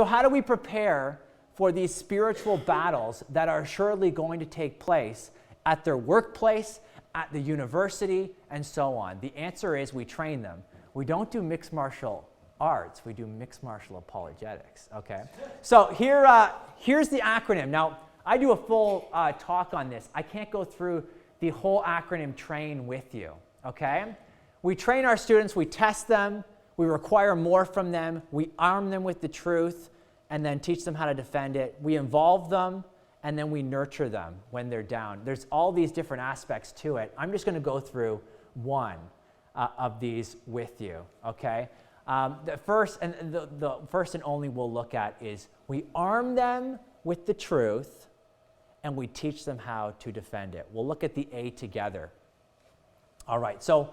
So how do we prepare for these spiritual battles that are surely going to take place at their workplace, at the university, and so on? The answer is we train them. We don't do mixed martial arts. We do mixed martial apologetics, okay? So here's the acronym. Now, I do a full talk on this. I can't go through the whole acronym TRAIN with you, okay? We train our students, we test them, we require more from them, we arm them with the truth, and then teach them how to defend it. We involve them, and then we nurture them when they're down. There's all these different aspects to it. I'm just going to go through one of these with you, okay? The first and only we'll look at is we arm them with the truth, and we teach them how to defend it. We'll look at the A together. All right, so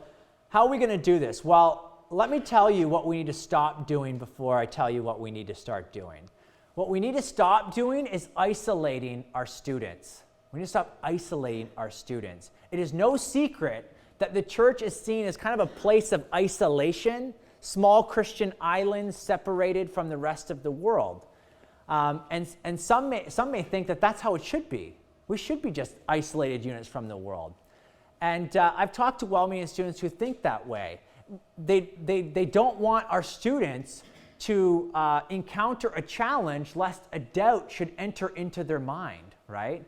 how are we going to do this? Well, let me tell you what we need to stop doing before I tell you what we need to start doing. What we need to stop doing is isolating our students. We need to stop isolating our students. It is no secret that the church is seen as kind of a place of isolation, small Christian islands separated from the rest of the world. And some may think that that's how it should be. We should be just isolated units from the world. And I've talked to well-meaning students who think that way. They don't want our students to encounter a challenge lest a doubt should enter into their mind, right?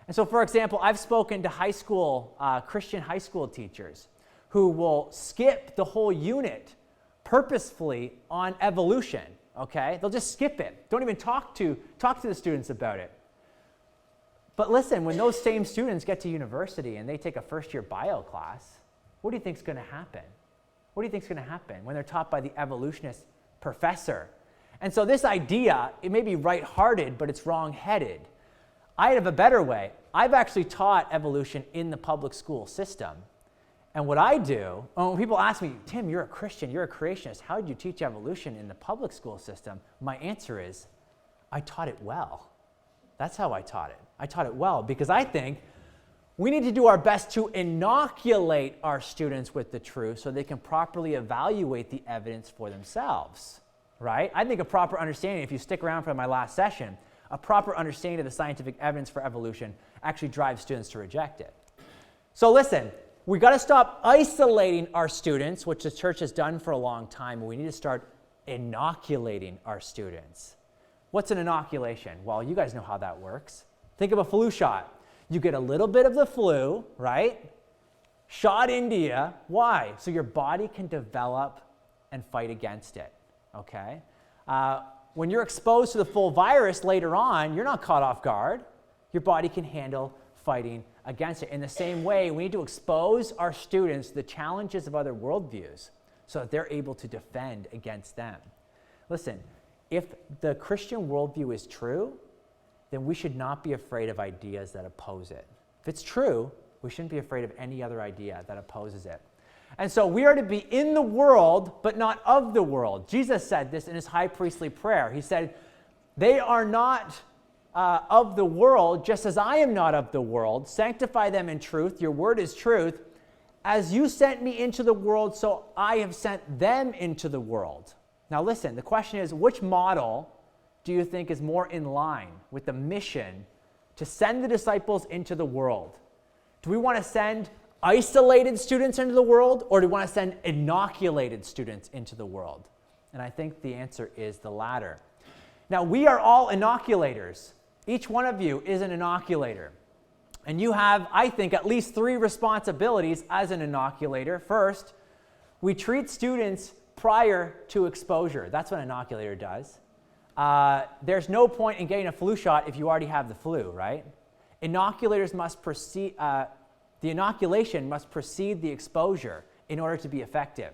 And so, for example, I've spoken to high school, Christian high school teachers who will skip the whole unit purposefully on evolution, okay? They'll just skip it. Don't even talk to the students about it. But listen, when those same students get to university and they take a first-year bio class, what do you think is going to happen? What do you think is going to happen when they're taught by the evolutionist professor? And so this idea, it may be right-hearted, but it's wrong-headed. I have a better way. I've actually taught evolution in the public school system. And what I do, when people ask me, Tim, you're a Christian, you're a creationist, how did you teach evolution in the public school system? My answer is, I taught it well. That's how I taught it. I taught it well because I think we need to do our best to inoculate our students with the truth so they can properly evaluate the evidence for themselves, right? I think a proper understanding, if you stick around for my last session, a proper understanding of the scientific evidence for evolution actually drives students to reject it. So listen, we got to stop isolating our students, which the church has done for a long time, and we need to start inoculating our students. What's an inoculation? Well, you guys know how that works. Think of a flu shot. You get a little bit of the flu, right? Shot into you. Why? So your body can develop and fight against it, okay? When you're exposed to the full virus later on, you're not caught off guard. Your body can handle fighting against it. In the same way, we need to expose our students to the challenges of other worldviews so that they're able to defend against them. Listen, if the Christian worldview is true, then we should not be afraid of ideas that oppose it. If it's true, we shouldn't be afraid of any other idea that opposes it. And so we are to be in the world, but not of the world. Jesus said this in his high priestly prayer. He said, they are not of the world, just as I am not of the world. Sanctify them in truth. Your word is truth. As you sent me into the world, so I have sent them into the world. Now listen, the question is, which model do you think is more in line with the mission to send the disciples into the world? Do we want to send isolated students into the world, or do we want to send inoculated students into the world? And I think the answer is the latter. Now, we are all inoculators. Each one of you is an inoculator. And you have, I think, at least 3 responsibilities as an inoculator. First, we treat students prior to exposure. That's what an inoculator does. There's no point in getting a flu shot if you already have the flu, right? Inoculators must proceed, the inoculation must precede the exposure in order to be effective.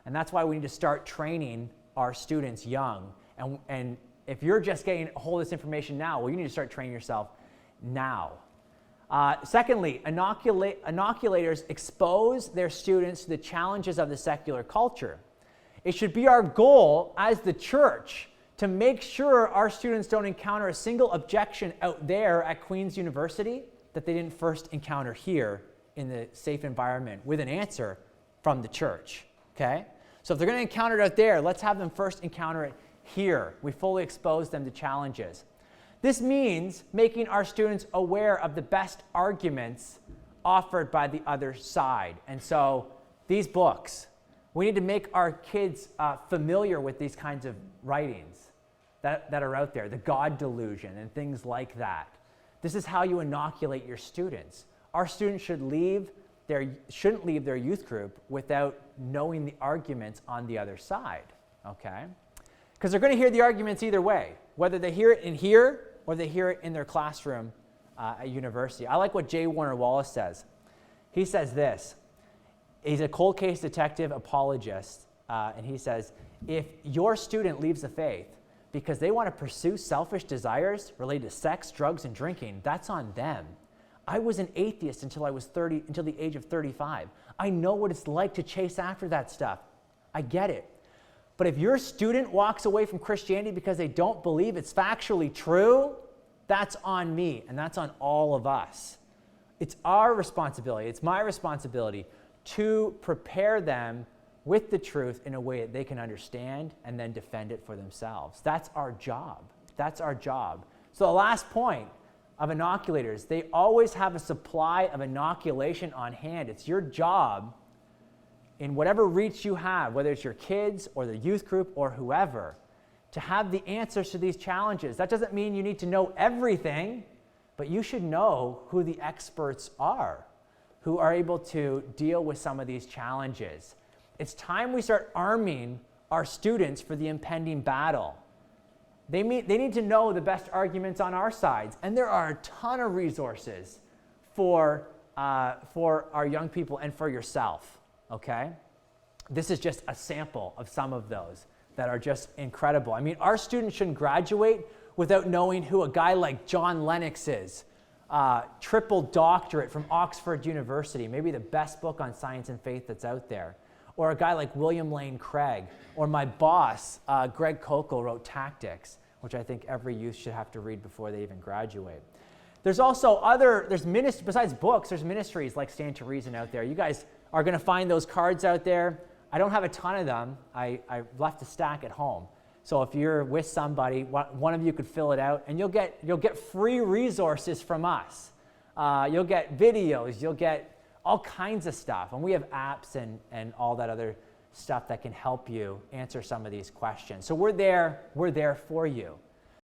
And that's why we need to start training our students young. And if you're just getting a hold of this information now, well, you need to start training yourself now. Secondly, inoculators expose their students to the challenges of the secular culture. It should be our goal as the church to make sure our students don't encounter a single objection out there at Queen's University that they didn't first encounter here in the safe environment with an answer from the church, okay? So if they're going to encounter it out there, let's have them first encounter it here. We fully expose them to challenges. This means making our students aware of the best arguments offered by the other side. And so these books, we need to make our kids familiar with these kinds of writings that are out there, the God delusion and things like that. This is how you inoculate your students. Our students shouldn't leave their youth group without knowing the arguments on the other side, okay? Because they're going to hear the arguments either way, whether they hear it in here or they hear it in their classroom at university. I like what J. Warner Wallace says. He says this. He's a cold case detective apologist, and he says, if your student leaves the faith because they want to pursue selfish desires related to sex, drugs, and drinking, that's on them. I was an atheist until the age of 35. I know what it's like to chase after that stuff. I get it. But if your student walks away from Christianity because they don't believe it's factually true, that's on me, and that's on all of us. It's our responsibility, it's my responsibility to prepare them with the truth in a way that they can understand and then defend it for themselves. That's our job. That's our job. So the last point of inoculators, they always have a supply of inoculation on hand. It's your job in whatever reach you have, whether it's your kids or the youth group or whoever, to have the answers to these challenges. That doesn't mean you need to know everything, but you should know who the experts are, who are able to deal with some of these challenges. It's time we start arming our students for the impending battle. They need to know the best arguments on our sides, and there are a ton of resources for our young people and for yourself, okay? This is just a sample of some of those that are just incredible. I mean, our students shouldn't graduate without knowing who a guy like John Lennox is, triple doctorate from Oxford University, maybe the best book on science and faith that's out there. Or a guy like William Lane Craig, or my boss, Greg Kokel, wrote Tactics, which I think every youth should have to read before they even graduate. There's also besides books, there's ministries like Stand to Reason out there. You guys are going to find those cards out there. I don't have a ton of them. I left a stack at home. So if you're with somebody, one of you could fill it out, and you'll get free resources from us. You'll get videos, you'll get all kinds of stuff. And we have apps and all that other stuff that can help you answer some of these questions. So we're there for you.